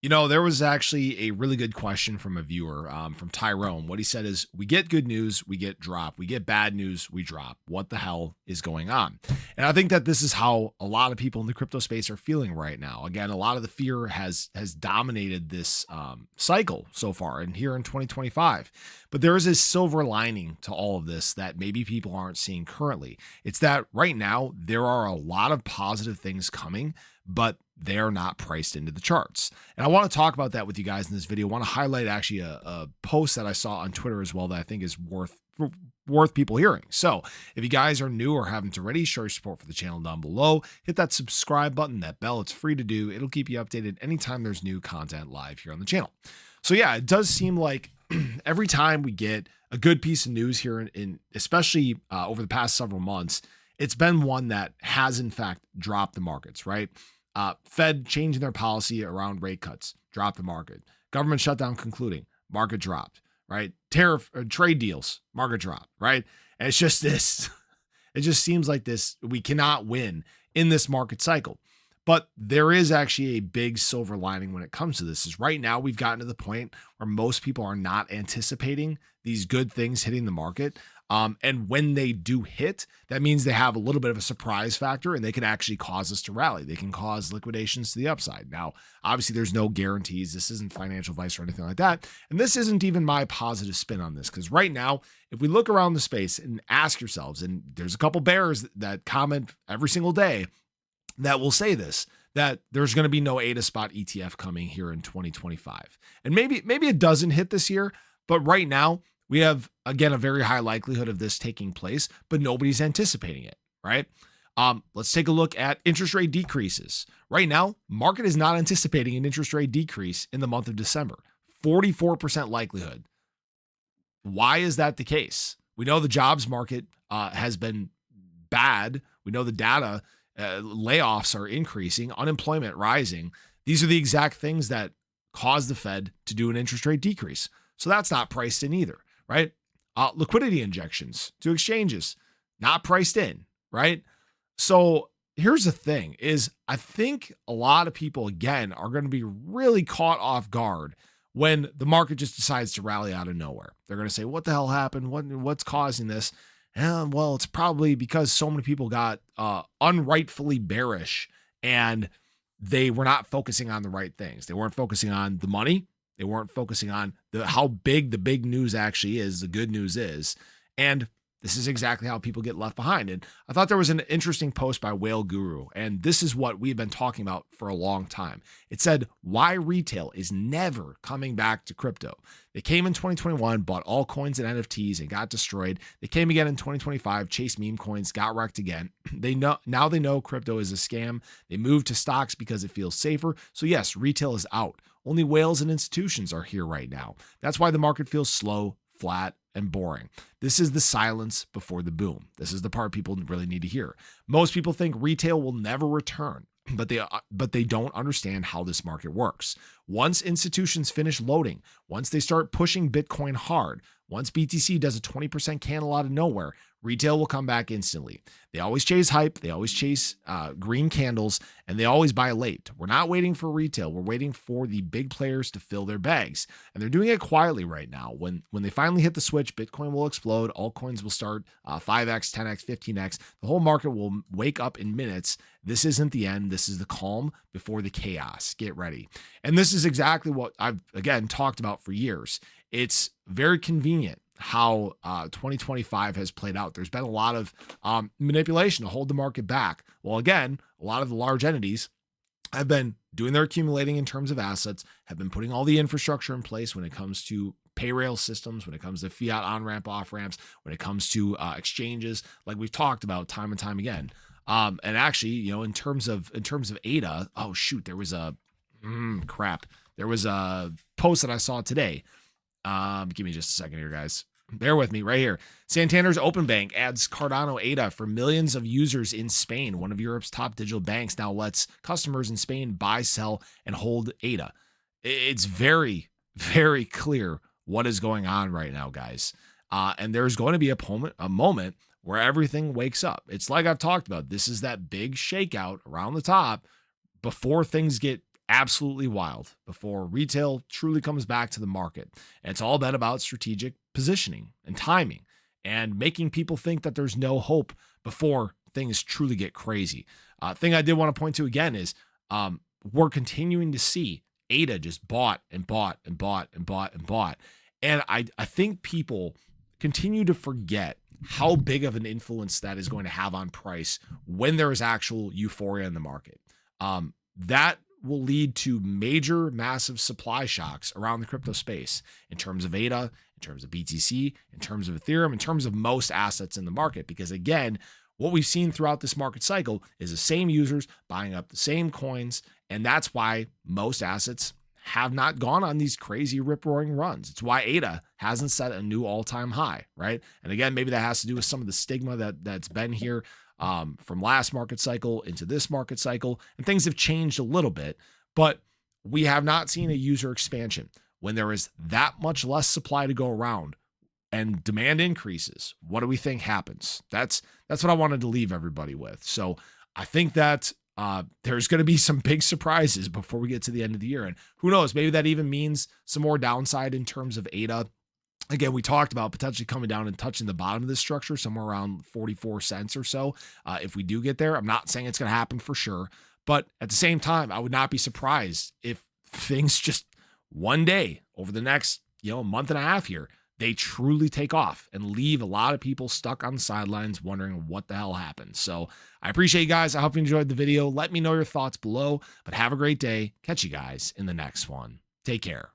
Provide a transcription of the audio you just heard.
You know, there was actually a really good question from a viewer, from Tyrone. What he said is, we get good news, we get drop. We get bad news, we drop. What the hell is going on? And I think that this is how a lot of people in the crypto space are feeling right now. Again, a lot of the fear has dominated this cycle so far and here in 2025. But there is a silver lining to all of this that maybe people aren't seeing currently. It's that right now, there are a lot of positive things coming, but they're not priced into the charts. And I want to talk about that with you guys in this video. I want to highlight actually a post that I saw on Twitter as well that I think is worth people hearing. So if you guys are new or haven't already, show your support for the channel down below. Hit that subscribe button, that bell. It's free to do. It'll keep you updated anytime there's new content live here on the channel. So yeah, it does seem like every time we get a good piece of news here, in especially over the past several months, it's been one that has in fact dropped the markets, right? Fed changing their policy around rate cuts, dropped the market. Government shutdown concluding, market dropped, right? Tariff trade deals, market dropped, right? And it's just this, it just seems like this, we cannot win in this market cycle. But there is actually a big silver lining when it comes to this, is right now we've gotten to the point where most people are not anticipating these good things hitting the market. And when they do hit, that means they have a little bit of a surprise factor and they can actually cause us to rally. They can cause liquidations to the upside. Now, obviously, there's no guarantees. This isn't financial advice or anything like that. And this isn't even my positive spin on this, because right now, if we look around the space and ask yourselves, and there's a couple bears that comment every single day that will say this, that there's going to be no ADA spot ETF coming here in 2025. And maybe it doesn't hit this year, but right now, we have, again, a very high likelihood of this taking place, but nobody's anticipating it, right? Let's take a look at interest rate decreases. Right now, market is not anticipating an interest rate decrease in the month of December. 44% likelihood. Why is that the case? We know the jobs market has been bad. We know the data, layoffs are increasing, unemployment rising. These are the exact things that cause the Fed to do an interest rate decrease. So that's not priced in either. Right? Liquidity injections to exchanges, not priced in, right? So here's the thing is, I think a lot of people, again, are going to be really caught off guard when the market just decides to rally out of nowhere. They're going to say, what the hell happened? What's causing this? And well, it's probably because so many people got unrightfully bearish and they were not focusing on the right things. They weren't focusing on the money. They weren't focusing on how big the big news actually is, the good news is. And this is exactly how people get left behind. And I thought there was an interesting post by Whale Guru, and this is what we've been talking about for a long time. It said, why retail is never coming back to crypto. They came in 2021, bought altcoins and NFTs and got destroyed. They came again in 2025, chased meme coins, got wrecked again. Now they know crypto is a scam. They moved to stocks because it feels safer. So yes, retail is out. Only whales and institutions are here right now. That's why the market feels slow, flat, and boring. This is the silence before the boom. This is the part people really need to hear. Most people think retail will never return, but they don't understand how this market works. Once institutions finish loading, once they start pushing Bitcoin hard, once BTC does a 20% candle out of nowhere, retail will come back instantly. They always chase hype. They always chase green candles, and they always buy late. We're not waiting for retail. We're waiting for the big players to fill their bags. And they're doing it quietly right now. When they finally hit the switch, Bitcoin will explode. Altcoins will start 5x, 10x, 15x. The whole market will wake up in minutes. This isn't the end. This is the calm before the chaos. Get ready. And this is exactly what I've, again, talked about for years. It's very convenient how 2025 has played out. There's been a lot of manipulation to hold the market back. Well, again, a lot of the large entities have been doing their accumulating in terms of assets, have been putting all the infrastructure in place when it comes to pay rail systems, when it comes to fiat on-ramp, off-ramps, when it comes to exchanges, like we've talked about time and time again. And actually, you know, in terms of ADA, oh shoot, there was a There was a post that I saw today. Give me just a second here, guys. Bear with me right here. Santander's Open Bank adds Cardano ADA for millions of users in Spain. One of Europe's top digital banks now lets customers in Spain buy, sell, and hold ADA. It's very, very clear what is going on right now, guys. And there's going to be a moment where everything wakes up. It's like I've talked about. This is that big shakeout around the top before things get absolutely wild before retail truly comes back to the market. And it's all been about strategic positioning and timing and making people think that there's no hope before things truly get crazy. Thing I did want to point to again is we're continuing to see ADA just bought and bought and bought and bought and bought. And I think people continue to forget how big of an influence that is going to have on price when there is actual euphoria in the market. That will lead to major, massive supply shocks around the crypto space in terms of ADA, in terms of BTC, in terms of Ethereum, in terms of most assets in the market. Because again, what we've seen throughout this market cycle is the same users buying up the same coins. And that's why most assets have not gone on these crazy rip-roaring runs. It's why ADA hasn't set a new all-time high, right? And again, maybe that has to do with some of the stigma that's been here from last market cycle into this market cycle, and things have changed a little bit, but we have not seen a user expansion. When there is that much less supply to go around and demand increases, what do we think happens? That's what I wanted to leave everybody with. So I think that there's going to be some big surprises before we get to the end of the year. And who knows, maybe that even means some more downside in terms of ADA. Again, we talked about potentially coming down and touching the bottom of this structure, somewhere around 44 cents or so. If we do get there, I'm not saying it's going to happen for sure. But at the same time, I would not be surprised if things just one day over the next, month and a half here, they truly take off and leave a lot of people stuck on the sidelines wondering what the hell happened. So I appreciate you guys. I hope you enjoyed the video. Let me know your thoughts below, but have a great day. Catch you guys in the next one. Take care.